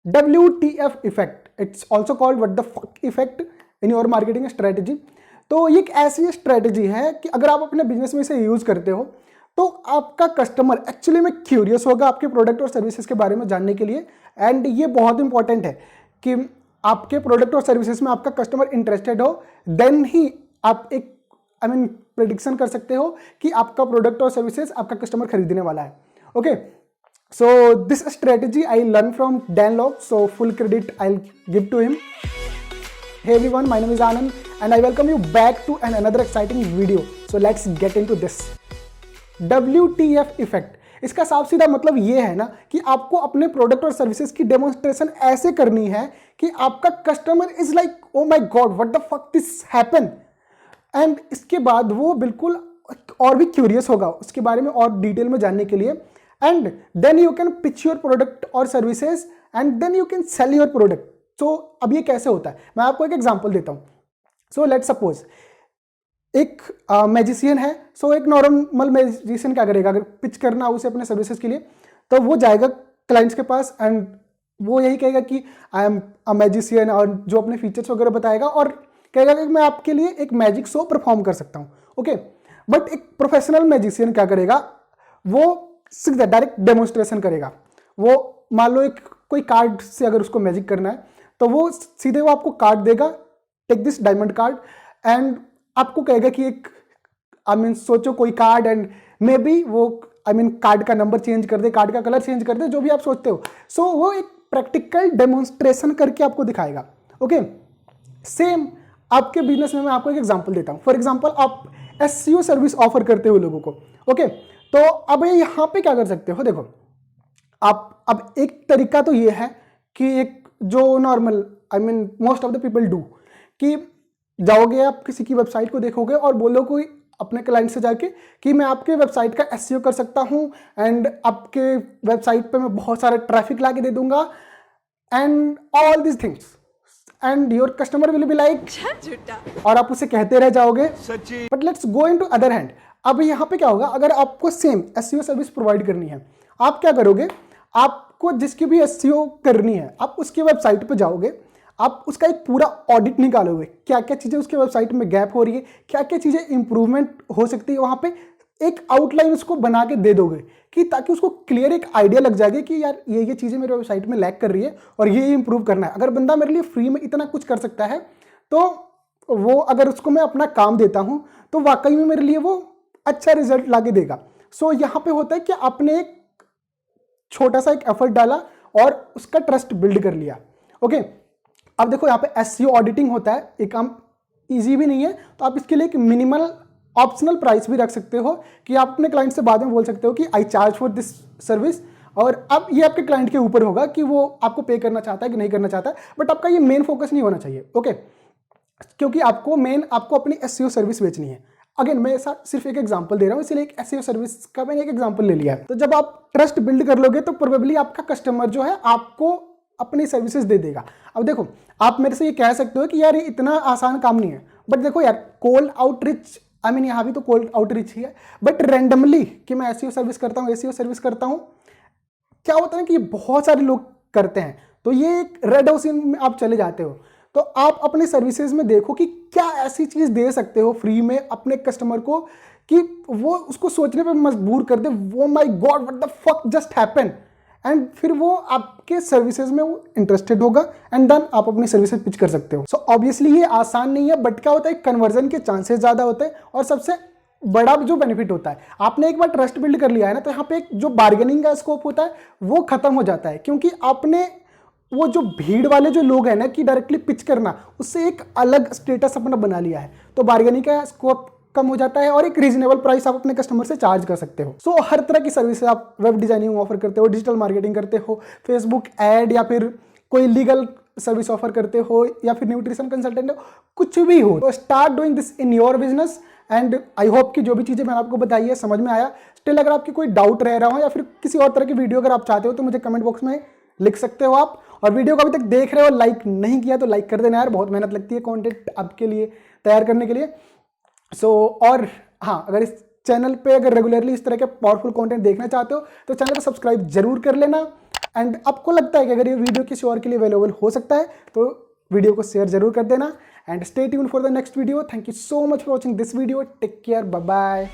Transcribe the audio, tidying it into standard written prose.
WTF effect, it's also called what the fuck effect in your marketing strategy. तो ये एक ऐसी strategy है कि अगर आप अपने बिजनेस में इसे यूज करते हो तो आपका कस्टमर एक्चुअली में क्यूरियस होगा आपके प्रोडक्ट और सर्विसेज के बारे में जानने के लिए। एंड ये बहुत इंपॉर्टेंट है कि आपके प्रोडक्ट और सर्विसेज में आपका कस्टमर इंटरेस्टेड हो, देन ही आप एक प्रेडिक्शन कर सकते हो कि आपका प्रोडक्ट और सर्विसेज आपका कस्टमर खरीदने वाला है। Okay, so this strategy I learned from Dan Lok, so full credit I'll give to him. Hey everyone, my name is Anand and I welcome you back to another exciting video. So let's get into this. WTF effect, इसका साफ सीधा मतलब ये है ना कि आपको अपने प्रोडक्ट और सर्विसेज की डेमोन्स्ट्रेशन ऐसे करनी है कि आपका customer is like oh my God what the fuck this happen, and इसके बाद वो बिल्कुल और भी क्यूरियस होगा उसके बारे में और डिटेल में जानने के लिए। And then you can pitch your product or services and then you can sell your product. So अब ये कैसे होता है, मैं आपको एक एग्जांपल देता हूं। सो लेट्स सपोज एक मैजिशियन है। सो एक नॉर्मल मैजिशियन क्या करेगा, अगर पिच करना उसे अपने सर्विसेज के लिए, तो वो जाएगा क्लाइंट्स के पास एंड वो यही कहेगा कि आई एम अ मैजिशियन, और जो अपने फीचर्स वगैरह बताएगा और कहेगा कि मैं आपके लिए एक मैजिक शो परफॉर्म कर सकता हूँ। ओके, बट एक प्रोफेशनल मैजिशियन क्या करेगा, वो सीधा डायरेक्ट डेमोन्स्ट्रेशन करेगा। वो मान लो एक कोई कार्ड से अगर उसको मैजिक करना है तो वो सीधे वो आपको कार्ड देगा, take this diamond card, and आपको कहेगा कि एक सोचो कोई कार्ड, एंड मे बी वो कार्ड का नंबर चेंज कर दे, कार्ड का कलर चेंज कर दे, जो भी आप सोचते हो। सो वो एक प्रैक्टिकल डेमोन्स्ट्रेशन करके आपको दिखाएगा। ओके, सेम आपके बिजनेस में मैं आपको एक एग्जांपल देता हूं। फॉर एग्जांपल आप SEO सर्विस ऑफर करते हो लोगों को। ओके, तो अब यहां पे क्या कर सकते हो, देखो आप अब एक तरीका तो ये है कि एक जो normal most of the people do, कि जाओगे आप किसी की वेबसाइट को देखोगे और बोलो कोई अपने क्लाइंट से जाके कि मैं आपके वेबसाइट का SEO कर सकता हूं एंड आपके वेबसाइट पे मैं बहुत सारा ट्रैफिक ला के दे दूंगा and all this things, and your customer will be like, और आप उसे कहते रह जाओगे। But let's go into other hand. अब यहाँ पे क्या होगा, अगर आपको सेम SEO सर्विस प्रोवाइड करनी है, आप क्या करोगे, आपको जिसकी भी SEO करनी है आप उसकी वेबसाइट पे जाओगे, आप उसका एक पूरा ऑडिट निकालोगे, क्या क्या चीज़ें उसके वेबसाइट में गैप हो रही है, क्या क्या चीज़ें इंप्रूवमेंट हो सकती है, वहाँ पे एक आउटलाइन उसको बना के दे दोगे कि ताकि उसको क्लियर एक आइडिया लग जाएगी कि यार ये चीज़ें मेरे वेबसाइट में लैग कर रही है और ये इंप्रूव करना है। अगर बंदा मेरे लिए फ्री में इतना कुछ कर सकता है तो वो, अगर उसको मैं अपना काम देता हूँ तो वाकई में मेरे लिए वो अच्छा रिजल्ट ला के देगा। सो यहाँ पे होता है कि आपने एक छोटा सा एक एफर्ट डाला और उसका ट्रस्ट बिल्ड कर लिया। ओके, अब देखो यहाँ पे SEO ऑडिटिंग होता है, एक काम ईजी भी नहीं है, तो आप इसके लिए एक मिनिमल ऑप्शनल प्राइस भी रख सकते हो कि आप अपने क्लाइंट से बाद में बोल सकते हो कि आई चार्ज फॉर दिस सर्विस, और अब ये आपके क्लाइंट के ऊपर होगा कि वो आपको पे करना चाहता है कि नहीं करना चाहता है, बट आपका ये मेन फोकस नहीं होना चाहिए। ओके, क्योंकि आपको अपनी SEO सर्विस बेचनी है। अगेन मैं सिर्फ एक एग्जांपल दे रहा हूँ, इसलिए एक SEO सर्विस का मैंने एक एग्जांपल ले लिया है। तो जब आप ट्रस्ट बिल्ड कर लोगे तो प्रोबेबली आपका कस्टमर जो है आपको अपनी सर्विसेज दे देगा। अब देखो, आप मेरे से ये कह सकते हो कि यार ये इतना आसान काम नहीं है, बट देखो यार, कोल्ड आउटरीच, यहाँ भी तो कोल्ड आउटरीच ही है, बट रैंडमली कि मैं SEO सर्विस करता हूँ, SEO सर्विस करता हूँ, क्या होता है कि बहुत सारे लोग करते हैं, तो ये एक रेड ओशन में आप चले जाते हो। तो आप अपने सर्विसेज में देखो कि क्या ऐसी चीज दे सकते हो फ्री में अपने कस्टमर को कि वो उसको सोचने पे मजबूर कर दे, वो my God what the fuck just happen, and फिर वो आपके सर्विसेज में वो इंटरेस्टेड होगा एंड देन आप अपनी सर्विसेज पिच कर सकते हो। सो ऑब्वियसली ये आसान नहीं है, बट क्या होता है, कन्वर्जन के चांसेस ज्यादा होते हैं, और सबसे बड़ा जो बेनिफिट होता है, आपने एक बार ट्रस्ट बिल्ड कर लिया है ना, तो यहाँ पे एक जो बार्गेनिंग का स्कोप होता है वो खत्म हो जाता है, क्योंकि आपने वो जो भीड़ वाले जो लोग हैं ना कि डायरेक्टली पिच करना, उससे एक अलग स्टेटस अपना बना लिया है, तो बार्गेनिंग का स्कोप कम हो जाता है और एक रीजनेबल प्राइस आप अपने कस्टमर से चार्ज कर सकते हो। सो हर तरह की सर्विस आप वेब डिजाइनिंग ऑफर करते हो, डिजिटल मार्केटिंग करते हो, फेसबुक एड, या फिर कोई लीगल सर्विस ऑफर करते हो, या फिर न्यूट्रिशन कंसल्टेंट हो, कुछ भी हो, तो start doing this in your business. And I hope कि जो भी चीज़ें मैंने आपको बताई है समझ में आया। स्टिल अगर आपकी कोई डाउट रह रहा हो या फिर किसी और तरह की वीडियो अगर आप चाहते हो तो मुझे कमेंट बॉक्स में लिख सकते हो आप। और वीडियो को अभी तक देख रहे हो, लाइक नहीं किया तो लाइक कर देना यार, बहुत मेहनत लगती है कंटेंट आपके लिए तैयार करने के लिए। और हाँ, अगर इस चैनल पे अगर रेगुलरली इस तरह के पावरफुल कंटेंट देखना चाहते हो तो चैनल को सब्सक्राइब जरूर कर लेना। एंड आपको लगता है कि अगर ये वीडियो किसी और के लिए अवेलेबल हो सकता है तो वीडियो को शेयर जरूर कर देना and stay tuned for the next video. Thank you so much for watching this video. Take care, bye bye.